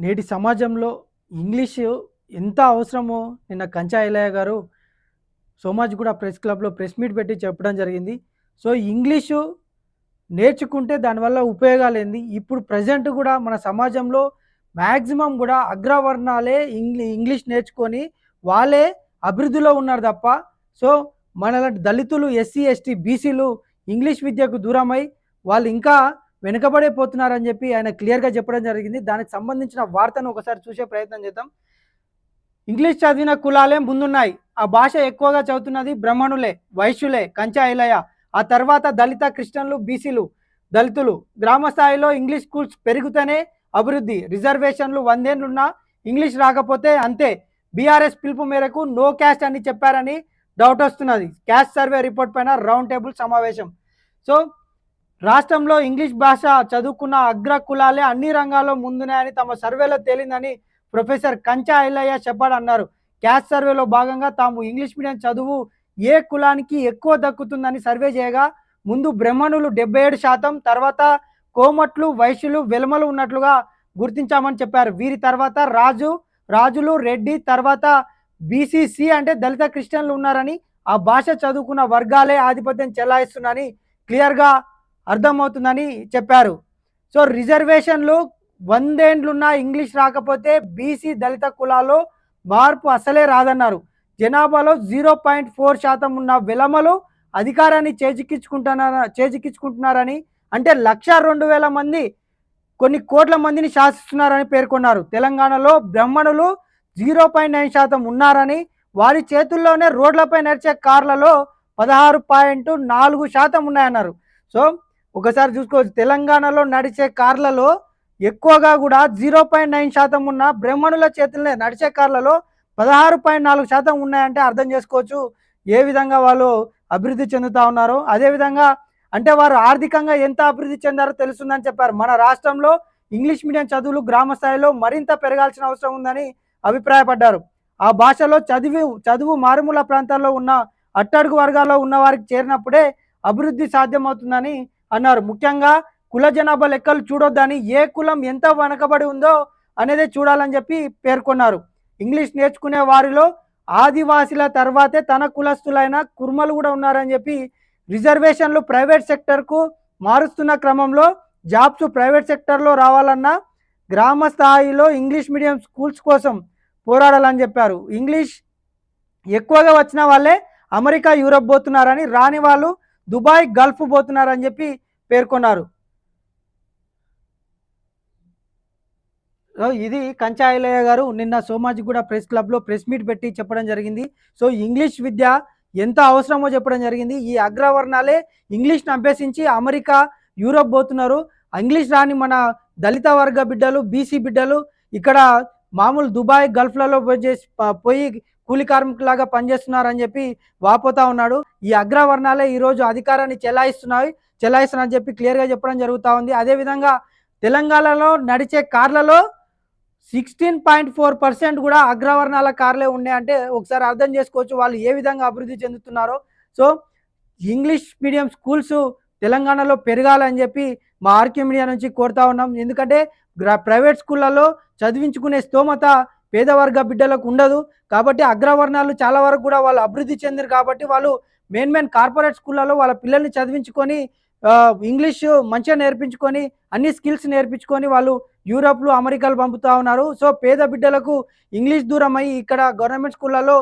నేటి సమాజంలో ఇంగ్లీషు ఎంత అవసరమో నిన్న కంచా ఐలయ్య గారు సోమాజిగూడ ప్రెస్ క్లబ్‌లో ప్రెస్ మీట్ పెట్టి చెప్పడం జరిగింది. సో, ఇంగ్లీషు నేర్చుకుంటే దానివల్ల ఉపయోగాలేంది? ఇప్పుడు ప్రెజెంట్ గూడా మన సమాజంలో మాక్సిమం గూడా అగ్రవర్ణాలే ఇంగ్లీష్ నేర్చుకొని వాళ్ళే అభివృద్ధిలో ఉన్నారు తప్ప, సో, మనలాంటి దళితులు, ఎస్సీ, ఎస్టీ, బీసీలు ఇంగ్లీష్ విద్యకు దూరమై వాళ్ళు ఇంకా వెనుకబడిపోతున్నారని చెప్పి ఆయన క్లియర్‌గా చెప్పడం జరిగింది. దానికి సంబంధించిన వార్తను ఒకసారి చూసే ప్రయత్నం చేద్దాం. ఇంగ్లీష్ చదివిన కులాలే ముందున్నాయి. ఆ భాష ఎక్కువగా చదువుతున్నది బ్రాహ్మణులే, వైశ్యులే, కంచా ఐలయ్య. ఆ తర్వాత దళిత, క్రిస్టియన్లు, బీసీలు, దళితులు. గ్రామ స్థాయిలో ఇంగ్లీష్ స్కూల్స్ పెరిగితేనే అభివృద్ధి. రిజర్వేషన్లు 100 ఏళ్లున్నా ఇంగ్లీష్ రాకపోతే అంతే. బీఆర్ఎస్ పిలుపు మేరకు నో క్యాస్ట్ అని చెప్పారని డౌట్ వస్తున్నది. క్యాస్ట్ సర్వే రిపోర్ట్ పైన రౌండ్ టేబుల్ సమావేశం. సో, రాష్ట్రంలో ఇంగ్లీష్ భాష చదువుకున్న అగ్ర కులాలే అన్ని రంగాల్లో ముందున్నాయని తమ సర్వేలో తేలిందని ప్రొఫెసర్ కంచా ఐలయ్య చెప్పాడు అన్నారు. క్యాస్ట్ సర్వేలో భాగంగా తాము ఇంగ్లీష్ మీడియం చదువు ఏ కులానికి ఎక్కువ దక్కుతుందని సర్వే చేయగా ముందు బ్రాహ్మణులు 77%, తర్వాత కోమట్లు, వైశ్యులు, వెలమలు ఉన్నట్లుగా గుర్తించామని చెప్పారు. వీరి తర్వాత రాజులు, రెడ్డి, తర్వాత బీసీసీ అంటే దళిత, క్రిస్టియన్లు ఉన్నారని, ఆ భాష చదువుకున్న వర్గాలే ఆధిపత్యం చెలాయిస్తున్నారని క్లియర్గా అర్థమవుతుందని చెప్పారు. సో, రిజర్వేషన్లు 100 ఏండ్లున్నా ఇంగ్లీష్ రాకపోతే బీసీ, దళిత కులాల్లో మార్పు అసలే రాదన్నారు. జనాభాలో 0.4% ఉన్న వెలమలు అధికారాన్ని చేజిక్కించుకుంటున్నారని, అంటే 1,02,000 మంది కొన్ని కోట్ల మందిని శాసిస్తున్నారని పేర్కొన్నారు. తెలంగాణలో బ్రాహ్మణులు 0.9% ఉన్నారని, వారి చేతుల్లోనే రోడ్లపై నడిచే కార్లలో 16.4% ఉన్నాయన్నారు. సో, ఒకసారి చూసుకోవచ్చు, తెలంగాణలో నడిచే కార్లలో ఎక్కువగా కూడా 0.9% ఉన్న బ్రాహ్మణుల చేతులనే నడిచే కార్లలో 16.4% ఉన్నాయంటే అర్థం చేసుకోవచ్చు ఏ విధంగా వాళ్ళు అభివృద్ధి చెందుతా ఉన్నారో. అదేవిధంగా అంటే వారు ఆర్థికంగా ఎంత అభివృద్ధి చెందారో తెలుస్తుందని చెప్పారు. మన రాష్ట్రంలో ఇంగ్లీష్ మీడియం చదువులు గ్రామ స్థాయిలో మరింత పెరగాల్సిన అవసరం ఉందని అభిప్రాయపడ్డారు. ఆ భాషలో చదువు మారుమూల ప్రాంతాల్లో ఉన్న అట్టడుగు వర్గాల్లో ఉన్న వారికి చేరినప్పుడే అభివృద్ధి సాధ్యమవుతుందని అన్నారు. ముఖ్యంగా కుల జనాభా లెక్కలు చూడొద్దని, ఏ కులం ఎంత వెనకబడి ఉందో అనేది చూడాలని చెప్పి పేర్కొన్నారు. ఇంగ్లీష్ నేర్చుకునే వారిలో ఆదివాసీల తర్వాతే తన కులస్తులైన కుర్మలు కూడా ఉన్నారని చెప్పి, రిజర్వేషన్లు ప్రైవేట్ సెక్టర్కు మారుస్తున్న క్రమంలో జాబ్స్ ప్రైవేట్ సెక్టర్లో రావాలన్నా గ్రామ స్థాయిలో ఇంగ్లీష్ మీడియం స్కూల్స్ కోసం పోరాడాలని చెప్పారు. ఇంగ్లీష్ ఎక్కువగా వచ్చిన వాళ్ళే అమెరికా, యూరప్ పోతున్నారని, రాని వాళ్ళు దుబాయ్, గల్ఫ్ పోతున్నారని చెప్పి పేర్కొన్నారు. ఇది కంచా ఐలయ్య గారు నిన్న సోమాజిగూడ ప్రెస్ క్లబ్‌లో ప్రెస్ మీట్ పెట్టి చెప్పడం జరిగింది. సో, ఇంగ్లీష్ విద్య ఎంత అవసరమో చెప్పడం జరిగింది. ఈ అగ్రవర్ణాలే ఇంగ్లీష్‌ని అభ్యసించి అమెరికా, యూరప్ పోతున్నారు. ఇంగ్లీష్ రాని మన దళిత వర్గ బిడ్డలు, బీసీ బిడ్డలు ఇక్కడ మామూలు దుబాయ్, గల్ఫ్‌లలో పోయి కూలి కార్మికులాగా పనిచేస్తున్నారని చెప్పి వాపోతా ఉన్నాడు. ఈ అగ్రవర్ణాలే ఈరోజు అధికారాన్ని చెలాయిస్తున్నారని చెప్పి క్లియర్‌గా చెప్పడం జరుగుతూ ఉంది. అదేవిధంగా తెలంగాణలో నడిచే కార్లలో 16.4% కూడా అగ్రవర్ణాల కార్లే ఉన్నాయి. అంటే ఒకసారి అర్థం చేసుకోవచ్చు వాళ్ళు ఏ విధంగా అభివృద్ధి చెందుతున్నారో. సో, ఇంగ్లీష్ మీడియం స్కూల్స్ తెలంగాణలో పెరగాలని చెప్పి మా ఆర్కే మీడియా నుంచి కోరుతా ఉన్నాం. ఎందుకంటే ప్రైవేట్ స్కూళ్ళలో చదివించుకునే స్తోమత పేదవర్గ బిడ్డలకు ఉండదు. కాబట్టి అగ్రవర్ణాలు చాలా వరకు కూడా వాళ్ళు అభివృద్ధి చెందారు కాబట్టి వాళ్ళు మెయిన్ కార్పొరేట్ స్కూళ్ళలో వాళ్ళ పిల్లల్ని చదివించుకొని ఇంగ్లీష్ మంచిగా నేర్పించుకొని అన్ని స్కిల్స్ నేర్పించుకొని వాళ్ళు యూరప్లు, అమెరికాలు పంపుతా ఉన్నారు. సో, పేద బిడ్డలకు ఇంగ్లీష్ దూరం అయ్యి ఇక్కడ గవర్నమెంట్ స్కూళ్ళలో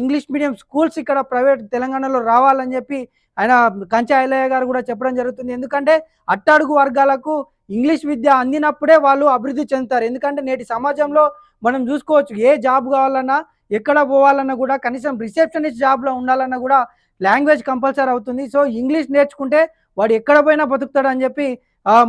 ఇంగ్లీష్ మీడియం స్కూల్స్ ఇక్కడ ప్రైవేట్ తెలంగాణలో రావాలని చెప్పి ఆయన కంచా ఐలయ్య గారు కూడా చెప్పడం జరుగుతుంది. ఎందుకంటే అట్టడుగు వర్గాలకు ఇంగ్లీష్ విద్య అందినప్పుడే వాళ్ళు అభివృద్ధి చెందుతారు. ఎందుకంటే నేటి సమాజంలో మనం చూసుకోవచ్చు, ఏ జాబ్ కావాలన్నా, ఎక్కడ పోవాలన్నా కూడా కనీసం రిసెప్షనిస్ట్ జాబ్లో ఉండాలన్నా కూడా లాంగ్వేజ్ కంపల్సరీ అవుతుంది. సో, ఇంగ్లీష్ నేర్చుకుంటే వాడు ఎక్కడ పోయినా బతుకుతాడని చెప్పి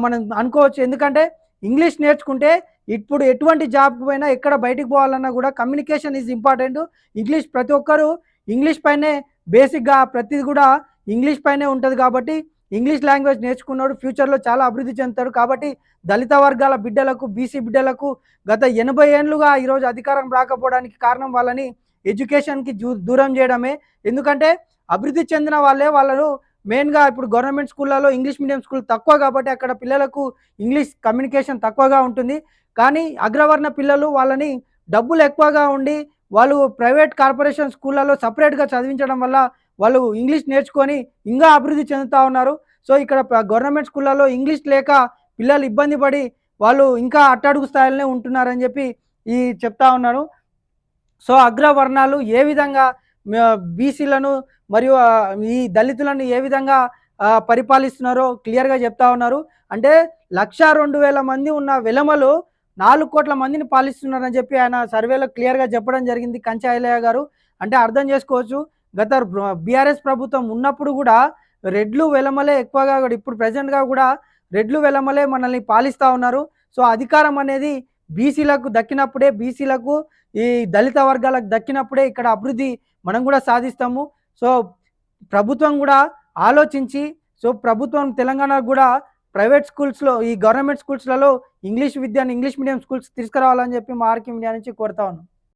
మనం అనుకోవచ్చు. ఎందుకంటే ఇంగ్లీష్ నేర్చుకుంటే ఇప్పుడు ఎటువంటి జాబ్కి పోయినా ఎక్కడ బయటికి పోవాలన్నా కూడా కమ్యూనికేషన్ ఈజ్ ఇంపార్టెంట్. ఇంగ్లీష్ ప్రతి ఒక్కరు ఇంగ్లీష్ పైనే బేసిక్గా ప్రతిది కూడా ఇంగ్లీష్ పైనే ఉంటుంది. కాబట్టి ఇంగ్లీష్ లాంగ్వేజ్ నేర్చుకున్నాడు ఫ్యూచర్లో చాలా అభివృద్ధి చెందుతాడు. కాబట్టి దళిత వర్గాల బిడ్డలకు, బీసీ బిడ్డలకు గత 80 ఏళ్ళుగా ఈరోజు అధికారం రాకపోవడానికి కారణం వాళ్ళని ఎడ్యుకేషన్కి దూరం చేయడమే. ఎందుకంటే అభివృద్ధి చెందిన వాళ్ళే వాళ్ళు మెయిన్‌గా ఇప్పుడు గవర్నమెంట్ స్కూల్‌లలో ఇంగ్లీష్ మీడియం స్కూల్ తక్కువ కాబట్టి అక్కడ పిల్లలకు ఇంగ్లీష్ కమ్యూనికేషన్ తక్కువగా ఉంటుంది. కానీ అగ్రవర్ణ పిల్లలు వాళ్ళని డబ్బులు ఎక్కువగా ఉండి వాళ్ళు ప్రైవేట్ కార్పొరేషన్ స్కూళ్ళలో సెపరేట్‌గా చదివించడం వల్ల వాళ్ళు ఇంగ్లీష్ నేర్చుకొని ఇంకా అభివృద్ధి చెందుతా ఉన్నారు. సో, ఇక్కడ గవర్నమెంట్ స్కూళ్ళలో ఇంగ్లీష్ లేక పిల్లలు ఇబ్బంది పడి వాళ్ళు ఇంకా అట్టడుగు స్థాయిలోనే ఉంటున్నారని చెప్పి చెప్తా ఉన్నారు. సో, అగ్రవర్ణాలు ఏ విధంగా బీసీలను మరియు ఈ దళితులను ఏ విధంగా పరిపాలిస్తున్నారో క్లియర్‌గా చెప్తా ఉన్నారు. అంటే 1,02,000 మంది ఉన్న వెలమలు 4,00,00,000 మందిని పాలిస్తున్నారని చెప్పి ఆయన సర్వేలో క్లియర్‌గా చెప్పడం జరిగింది కంచా ఐలయ్య గారు. అంటే అర్థం చేసుకోవచ్చు. గత బీఆర్ఎస్ ప్రభుత్వం ఉన్నప్పుడు గూడా రెడ్లు, వెలమలే ఎక్కువగా గూడా ఇప్పుడు ప్రెజెంట్‌గా గూడా రెడ్లు, వెలమలే మనల్ని పాలిస్తా ఉన్నారు. సో, అధికారం అనేది బీసీలకు దక్కినప్పుడే బీసీలకు ఈ దళిత వర్గాలకు దక్కినప్పుడే ఇక్కడ అభివృద్ధి మనం కూడా సాధిస్తాము. సో, ప్రభుత్వం గూడా ఆలోచించి సో, ప్రభుత్వం తెలంగాణకు గూడా ప్రైవేట్ స్కూల్స్‌లో ఈ గవర్నమెంట్ స్కూల్స్‌లలో ఇంగ్లీష్ విద్యను ఇంగ్లీష్ మీడియం స్కూల్స్ తీసుకురావాలని చెప్పి మా ఆర్‌కే మీడియా నుంచి కోరుతా ఉన్నాం.